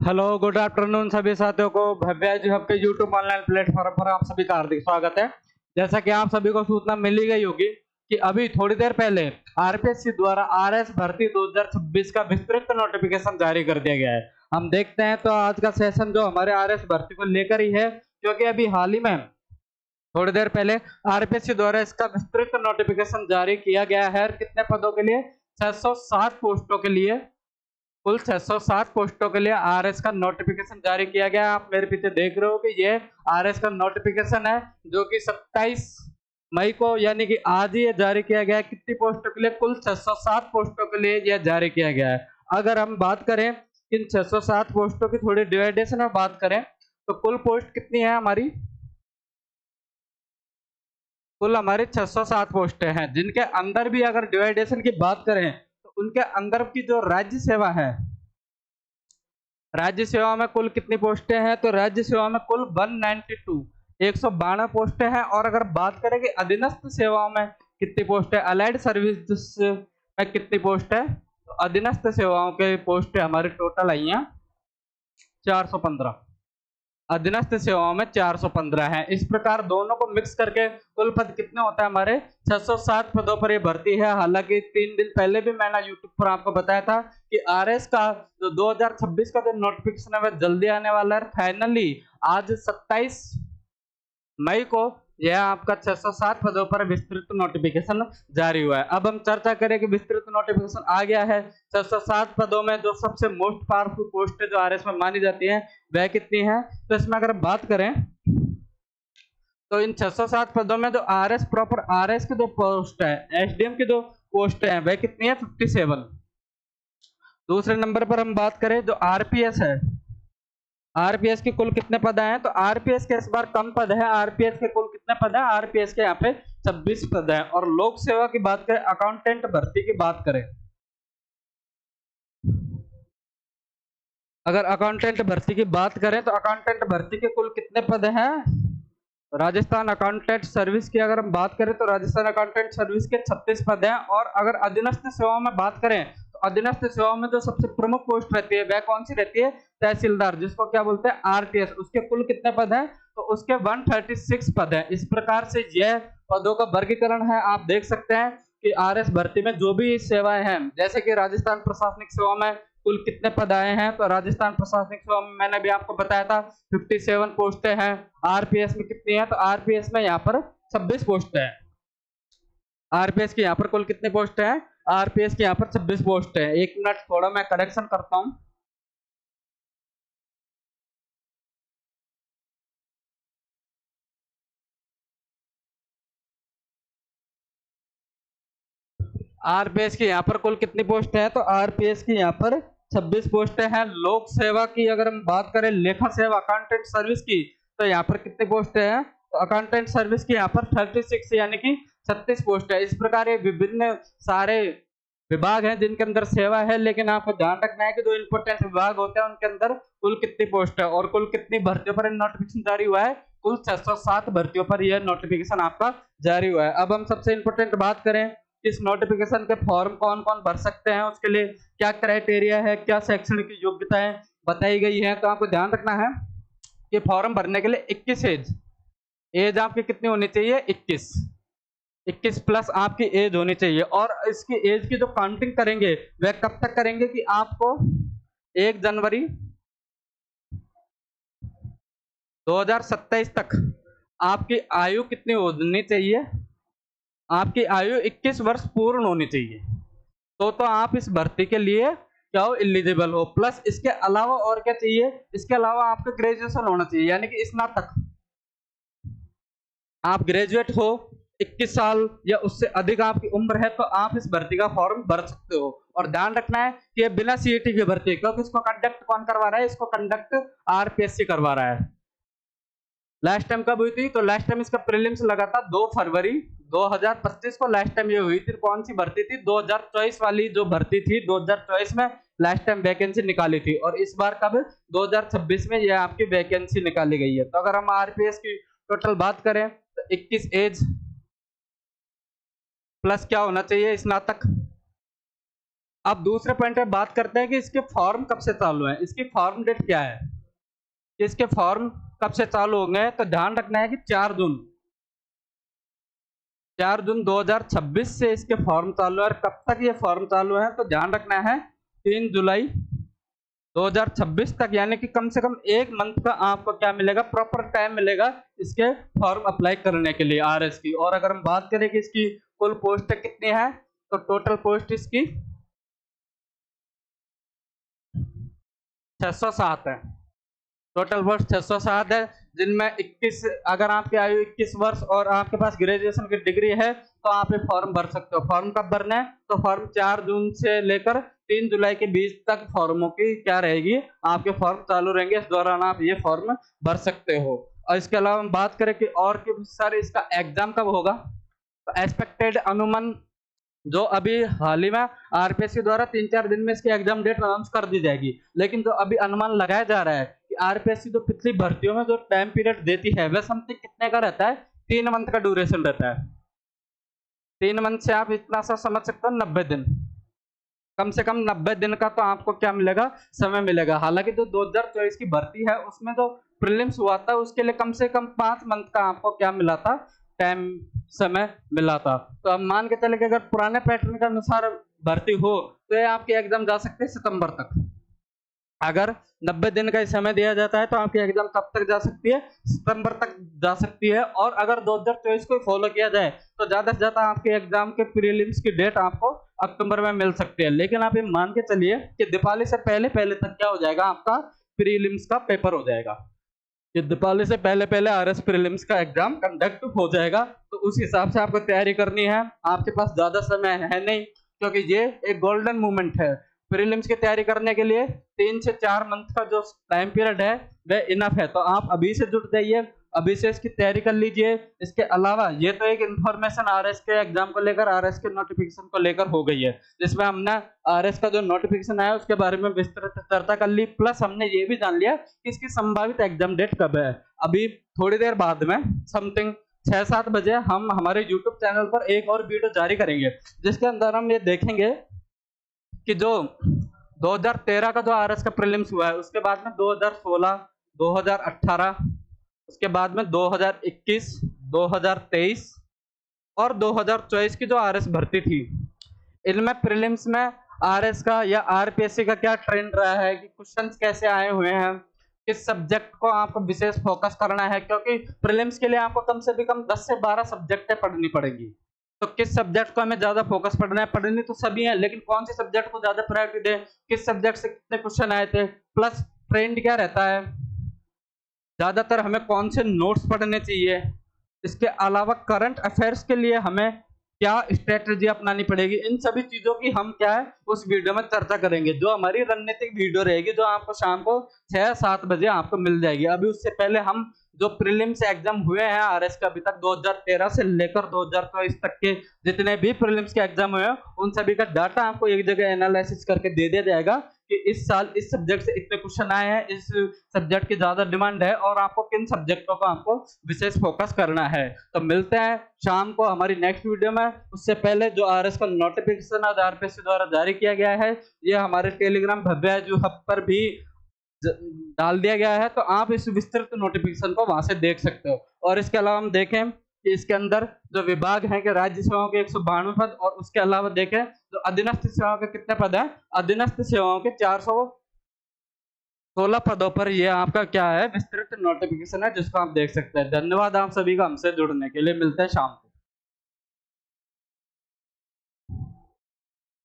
Hello, good afternoon सभी साथियों को। भव्य जो आपके यूट्यूब ऑनलाइन प्लेटफॉर्म पर आप सभी का हार्दिक स्वागत है। जैसा कि आप सभी को सूचना मिल ही गई होगी कि अभी थोड़ी देर पहले आरपीएससी द्वारा आरएस भर्ती 2026 का विस्तृत नोटिफिकेशन जारी कर दिया गया है। हम देखते हैं तो आज का सेशन जो हमारे आरएस भर्ती को लेकर ही है, क्योंकि अभी हाल ही में थोड़ी देर पहले आरपीएससी द्वारा इसका विस्तृत नोटिफिकेशन जारी किया गया है। कितने पदों के लिए? 607 पोस्टों के लिए, कुल 607 पोस्टों के लिए आरएस का नोटिफिकेशन जारी किया गया। आप मेरे पीछे देख रहे हो कि ये आरएस का नोटिफिकेशन है, जो कि 27 मई को यानी कि आज ही ये जारी किया गया है। कितनी पोस्टों के लिए? कुल 607 पोस्टों के लिए यह जारी किया गया है। अगर हम बात करें इन 607 पोस्टों की थोड़ी डिवाइडेशन में बात करें तो कुल पोस्ट कितनी है हमारी? कुल हमारी 607 पोस्टें हैं, जिनके अंदर भी अगर डिवाइडेशन की बात करें तो उनके अंदर की जो राज्य सेवा है, राज्य सेवा में कुल कितनी पोस्टें हैं? तो राज्य सेवा में कुल 192 पोस्टें हैं। और अगर बात करें कि अधीनस्थ सेवाओं में कितनी पोस्ट है, अलाइड सर्विस में कितनी पोस्ट है, तो अधीनस्थ सेवाओं के पोस्ट हमारे टोटल आई हैं 415। अधीनस्थ सेवाओं में 415 है। इस प्रकार दोनों को मिक्स करके कुल पद कितने होता है हमारे? 607 पदों पर ये भर्ती है। हालांकि 3 दिन पहले भी मैंने यूट्यूब पर आपको बताया था कि आरएस का जो 2026 का जो नोटिफिकेशन है वह जल्दी आने वाला है। फाइनली आज 27 मई को यह आपका 607 पदों पर विस्तृत नोटिफिकेशन जारी हुआ है। अब हम चर्चा करें कि विस्तृत नोटिफिकेशन आ गया है, 607 पदों में जो सबसे मोस्ट पावरफुल पोस्ट जो आरएस में मानी जाती है वह कितनी है? तो इसमें अगर बात करें तो इन 607 पदों में जो आरएस प्रॉपर आरएस की जो पोस्ट है, एसडीएम की जो पोस्ट है वह कितनी है? 57। दूसरे नंबर पर हम बात करें जो आरपीएस है, आरपीएस के कुल कितने पद हैं? तो आरपीएस के इस बार कम पद है। आरपीएस के कुल कितने पद हैं? आरपीएस के यहाँ पे 26 पद हैं। और लोक सेवा की बात करें, अकाउंटेंट भर्ती की बात करें, अगर अकाउंटेंट भर्ती की बात करें तो अकाउंटेंट भर्ती के कुल कितने पद हैं? राजस्थान अकाउंटेंट सर्विस की अगर हम बात करें तो राजस्थान अकाउंटेंट सर्विस के 36 पद हैं। और अगर अधीनस्थ सेवाओं में बात करें तो अधीनस्थ सेवाओं में जो सबसे प्रमुख पोस्ट रहती है वह कौन सी रहती है? तहसीलदार, जिसको क्या बोलते हैं? आरटीएस। उसके कुल कितने पद हैं? तो उसके 136 पद हैं। इस प्रकार से यह पदों का वर्गीकरण है। आप देख सकते हैं कि आरएस भर्ती में जो भी सेवाएं हैं, जैसे कि राजस्थान प्रशासनिक सेवा में कुल कितने पद आए हैं? तो राजस्थान प्रशासनिक सेवा में मैंने भी आपको बताया था 57 पोस्टें हैं। आरपीएस में कितनी है? तो आरपीएस में यहाँ पर 26 पोस्ट है। आरपीएस की यहाँ पर कुल कितने पोस्ट है? आरपीएस की यहाँ पर 26 पोस्ट है। एक मिनट, थोड़ा मैं करेक्शन करता हूँ। आरपीएस की यहाँ पर कुल कितनी पोस्ट है? तो आरपीएस की यहाँ पर 26 पोस्टें हैं। लोक सेवा की अगर हम बात करें, लेखा सेवा अकाउंटेंट सर्विस की, तो यहाँ पर कितने पोस्टें हैं? तो अकाउंटेंट सर्विस की यहाँ पर 36 यानी कि 36 पोस्ट है। इस प्रकार ये विभिन्न सारे विभाग हैं जिनके अंदर सेवा है, लेकिन आपको ध्यान रखना है कि जो इंपोर्टेंट विभाग होते हैं उनके अंदर कुल कितनी पोस्ट है और कुल कितनी भर्तियों पर नोटिफिकेशन जारी हुआ है। कुल 607 भर्तियों पर यह नोटिफिकेशन आपका जारी हुआ है। अब हम सबसे इंपोर्टेंट बात करें, इस नोटिफिकेशन के फॉर्म कौन कौन भर सकते हैं, उसके लिए क्या क्राइटेरिया है, क्या शैक्षणिक योग्यताएं बताई गई है। तो आपको ध्यान रखना है कि फॉर्म भरने के लिए 21 एज आपकी कितनी होनी चाहिए? 21 प्लस आपकी एज होनी चाहिए। और इसकी एज की जो काउंटिंग करेंगे वह कब तक करेंगे कि आपको 1 जनवरी 2027 तक आपकी आयु कितनी होनी चाहिए? आपकी आयु 21 वर्ष पूर्ण होनी चाहिए। तो आप इस भर्ती के लिए क्या हो? एलिजिबल हो। प्लस इसके अलावा और क्या चाहिए? इसके अलावा आपका ग्रेजुएशन होना चाहिए, यानी कि स्नातक। आप ग्रेजुएट हो, 21 साल या उससे अधिक आपकी उम्र है, तो आप इस भर्ती का फॉर्म भर सकते हो। और ध्यान रखना है कि ये बिना सीईटी की भर्ती है, क्योंकि इसको कंडक्ट कौन करवा रहा है? इसको कंडक्ट आरपीएससी करवा रहा है। लास्ट टाइम कब हुई थी? तो लास्ट टाइम इसका प्रीलिम्स लगा था 2 फरवरी 2025 को। लास्ट टाइम ये हुई थी। कौन सी भर्ती थी? 2024 वाली जो भर्ती थी, 2024 में लास्ट टाइम वैकेंसी निकाली थी। और इस बार कब? 2026 में यह आपकी वैकेंसी निकाली गई है। तो अगर हम आरपीएस की टोटल बात करें तो 21 एज प्लस क्या होना चाहिए? स्नातक। अब दूसरे पॉइंट पे बात करते हैं कि इसके फॉर्म कब से चालू है, इसकी फॉर्म डेट क्या है, कि इसके फॉर्म कब से चालू होंगे। तो ध्यान रखना है कि 4 जून 2026 से इसके फॉर्म चालू है। और कब तक ये फॉर्म चालू है, तो ध्यान रखना है 3 जुलाई 2026 तक, यानी कि कम से कम 1 मंथ का आपको क्या मिलेगा, प्रॉपर टाइम मिलेगा इसके फॉर्म अप्लाई करने के लिए आरएस की। और अगर हम बात करें कि इसकी कुल पोस्ट कितनी है, तो टोटल पोस्ट इसकी 607 है। टोटल वर्ष 607 है, जिनमें 21, अगर आपकी आयु 21 वर्ष और आपके पास ग्रेजुएशन की डिग्री है तो आप ये फॉर्म भर सकते हो। फॉर्म कब भरना है, तो फॉर्म 4 जून से लेकर 3 जुलाई के बीच तक फॉर्मों की क्या रहेगी, आपके फॉर्म चालू रहेंगे। इस दौरान आप ये फॉर्म भर सकते हो। और इसके अलावा हम बात करें कि और कि सर इसका एग्जाम कब होगा, तो एक्सपेक्टेड अनुमान जो अभी हाल ही में आरपीएससी द्वारा 3-4 दिन में इसकी एग्जाम डेट अनाउंस कर दी जाएगी। लेकिन जो अभी अनुमान लगाया जा रहा है कि आरपीएससी जो पिछली भर्तियों में जो टाइम पीरियड देती है वह समथिंग कितने का रहता है, 3 मंथ का ड्यूरेशन रहता है। 3 मंथ से आप इतना सा समझ सकते हो 90 दिन, कम से कम 90 दिन का तो आपको क्या मिलेगा, समय मिलेगा। हालांकि जो 2024 की भर्ती है उसमें जो प्रीलिम्स हुआ था उसके लिए कम से कम 5 मंथ का आपको क्या मिला था, टाइम समय मिला था। तो अब मान के चले कि अगर पुराने पैटर्न के अनुसार भर्ती हो तो ये आपकी एग्जाम जा सकते हैं सितंबर तक। अगर 90 दिन का समय दिया जाता है तो आपकी एग्जाम कब तक जा सकती है, सितंबर तक जा सकती है। और अगर 2024 को फॉलो किया जाए तो ज्यादा से ज्यादा आपके एग्जाम के प्रीलिम्स की डेट आपको अक्टूबर में मिल सकती है। लेकिन आप ये मान के चलिए कि दिवाली से पहले पहले तक क्या हो जाएगा, आपका प्रीलिम्स का पेपर हो जाएगा। कि दिवाली से पहले पहले आरएस प्रीलिम्स का एग्जाम कंडक्ट हो जाएगा। तो उस हिसाब से आपको तैयारी करनी है, आपके पास ज्यादा समय है नहीं, क्योंकि ये एक गोल्डन मोमेंट है। प्रीलिम्स की तैयारी करने के लिए 3 से 4 मंथ का जो टाइम पीरियड है वह इनफ है। तो आप अभी से जुट जाइए, अभी से इसकी तैयारी कर लीजिए। इसके अलावा ये तो एक इन्फॉर्मेशन आरएस के एग्जाम को लेकर, आरएस के नोटिफिकेशन को लेकर हो गई है, जिसमें हमने आरएस का जो नोटिफिकेशन आया उसके बारे में विस्तृत चर्चा कर ली। प्लस हमने ये भी जान लिया कि इसकी संभावित एग्जाम डेट कब है। अभी थोड़ी देर बाद में समथिंग 6-7 बजे हम हमारे YouTube चैनल पर एक और वीडियो जारी करेंगे, जिसके अंदर हम ये देखेंगे कि जो 2013 का जो आरएस का प्रीलिम्स हुआ है, उसके बाद में 2016, 2018, उसके बाद में 2021, 2023 और 2024 की जो आरएस भर्ती थी, इनमें प्रीलिम्स में आरएस का या आरपीएससी का क्या ट्रेंड रहा है, कि क्वेश्चंस कैसे आए हुए हैं, किस सब्जेक्ट को आपको विशेष फोकस करना है। क्योंकि प्रीलिम्स के लिए आपको कम से कम 10 से 12 सब्जेक्टें पढ़नी पड़ेगी। तो किस सब्जेक्ट को हमें ज्यादा फोकस पढ़ना है, पढ़नी तो सभी है, लेकिन कौन से सब्जेक्ट को ज्यादा प्रायोरिटी दें, किस सब्जेक्ट से कितने क्वेश्चन आए थे, प्लस ट्रेंड क्या रहता है, ज्यादातर हमें कौन से नोट्स पढ़ने चाहिए। इसके अलावा करंट अफेयर्स के लिए हमें क्या स्ट्रेटजी अपनानी पड़ेगी, इन सभी चीजों की हम क्या है उस वीडियो में चर्चा करेंगे, जो हमारी रणनीतिक वीडियो रहेगी, जो आपको शाम को 6-7 बजे आपको मिल जाएगी। अभी उससे पहले हम जो प्रीलिम्स एग्जाम हुए हैं आरएस का अभी तक 2013 से लेकर 2024 तक के जितने भी प्रीलिम्स के एग्जाम हुए हैं उन सभी का डाटा आपको एक जगह एनालिसिस करके दे दिया जाएगा कि इस साल इस सब्जेक्ट से इतने क्वेश्चन आए हैं, इस सब्जेक्ट की ज्यादा डिमांड है और आपको किन सब्जेक्टों को आपको विशेष फोकस करना है। तो मिलते हैं शाम को हमारी नेक्स्ट वीडियो में। उससे पहले जो आरएस का नोटिफिकेशन आज आरपीएससी द्वारा जारी किया गया है, ये हमारे टेलीग्राम भव्य जो हब पर भी डाल दिया गया है, तो आप इस विस्तृत नोटिफिकेशन को वहां से देख सकते हो। और इसके अलावा हम देखें कि इसके अंदर जो विभाग है कि राज्य सेवाओं के 192 पद, और उसके अलावा देखें जो अधीनस्थ सेवाओं के कितने पद हैं, अधीनस्थ सेवाओं के 416 पदों पर ये आपका क्या है विस्तृत नोटिफिकेशन है, जिसको आप देख सकते हैं। धन्यवाद आप सभी का हमसे जुड़ने के लिए, मिलते हैं शाम को।